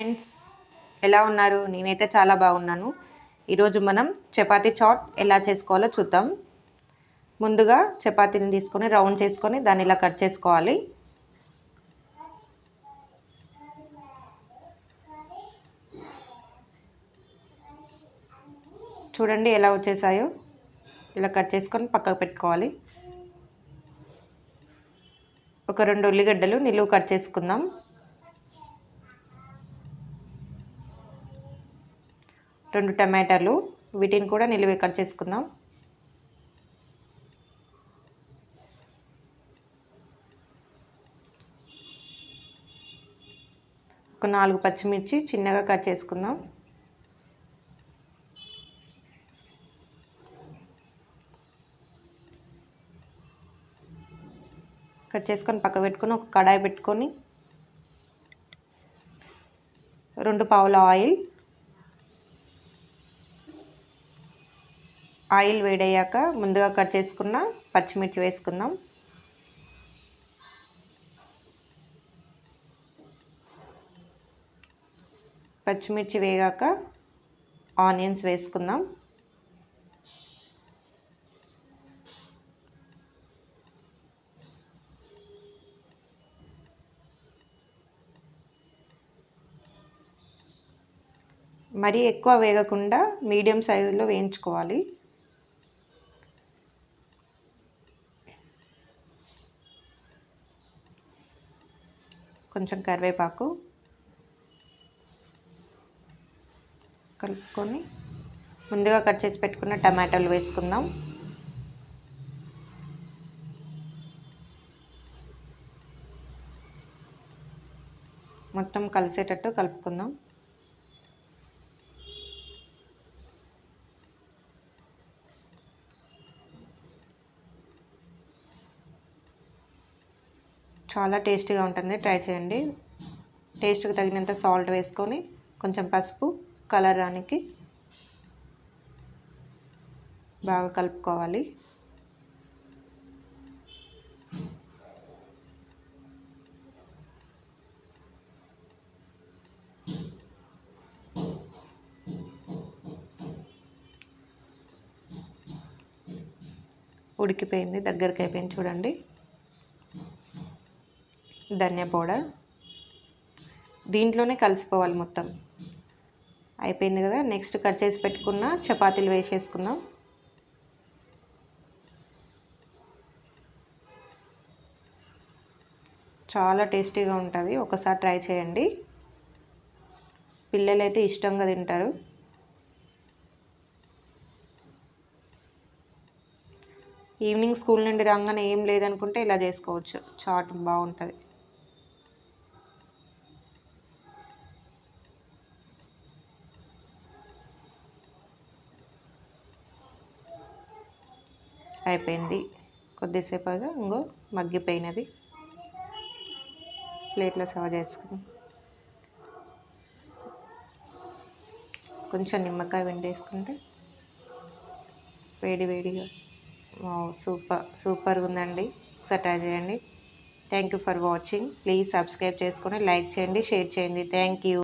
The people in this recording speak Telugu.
ఫ్రెండ్స్, ఎలా ఉన్నారు? నేనైతే చాలా బాగున్నాను. ఈరోజు మనం చపాతీ చాట్ ఎలా చేసుకోవాలో చూద్దాం. ముందుగా చపాతీని తీసుకొని రౌండ్ చేసుకొని దాన్ని ఇలా కట్ చేసుకోవాలి. చూడండి ఎలా వచ్చేసాయో. ఇలా కట్ చేసుకొని పక్కకు పెట్టుకోవాలి. ఒక 2 ఉల్లిగడ్డలు నిలువు కట్ చేసుకుందాం. రెండు టమాటాలు, వీటిని కూడా నిలువే కట్ చేసుకుందాం. ఒక 4 పచ్చిమిర్చి చిన్నగా కట్ చేసుకుందాం. కట్ చేసుకొని పక్క పెట్టుకొని ఒక కడాయి పెట్టుకొని 2 పావుల ఆయిల్ వేడయ్యాక ముందుగా కట్ చేసుకున్న పచ్చిమిర్చి వేసుకుందాం. పచ్చిమిర్చి వేగాక ఆనియన్స్ వేసుకుందాం. మరీ ఎక్కువ వేగకుండా మీడియం సైజులో వేయించుకోవాలి. కొంచెం కరివేపాకు కలుపుకొని ముందుగా కట్ చేసి పెట్టుకున్న టమాటాలు వేసుకుందాం. మొత్తం కలిసేటట్టు కలుపుకుందాం. చాలా టేస్టీగా ఉంటుంది, ట్రై చేయండి. టేస్ట్కి తగినంత సాల్ట్ వేసుకొని కొంచెం పసుపు కలర్ రానికి బాగా కలుపుకోవాలి. ఉడికిపోయింది, దగ్గరికి అయిపోయింది చూడండి. ధనియా పౌడర్ దీంట్లోనే కలిసిపోవాలి మొత్తం. అయిపోయింది కదా. నెక్స్ట్ కట్ చేసి పెట్టుకున్న చపాతీలు వేసేసుకుందాం. చాలా టేస్టీగా ఉంటుంది, ఒకసారి ట్రై చేయండి. పిల్లలైతే ఇష్టంగా తింటారు. ఈవినింగ్ స్కూల్ నుండి రాగానే ఏం లేదనుకుంటే ఇలా చేసుకోవచ్చు. చాట్ బాగుంటుంది. అయిపోయింది, కొద్దిసేపుగా ఇంకో మగ్గిపోయినది. ప్లేట్లో సర్వ్ చేసుకుని కొంచెం నిమ్మకాయ వెండేసుకుంటే వేడి వేడిగా సూపర్గా ఉందండి. ఒకసారి ట్రై చేయండి. Thank you for watching. Please subscribe చేసుకొని లైక్ చేయండి, షేర్ చేయండి. Thank you.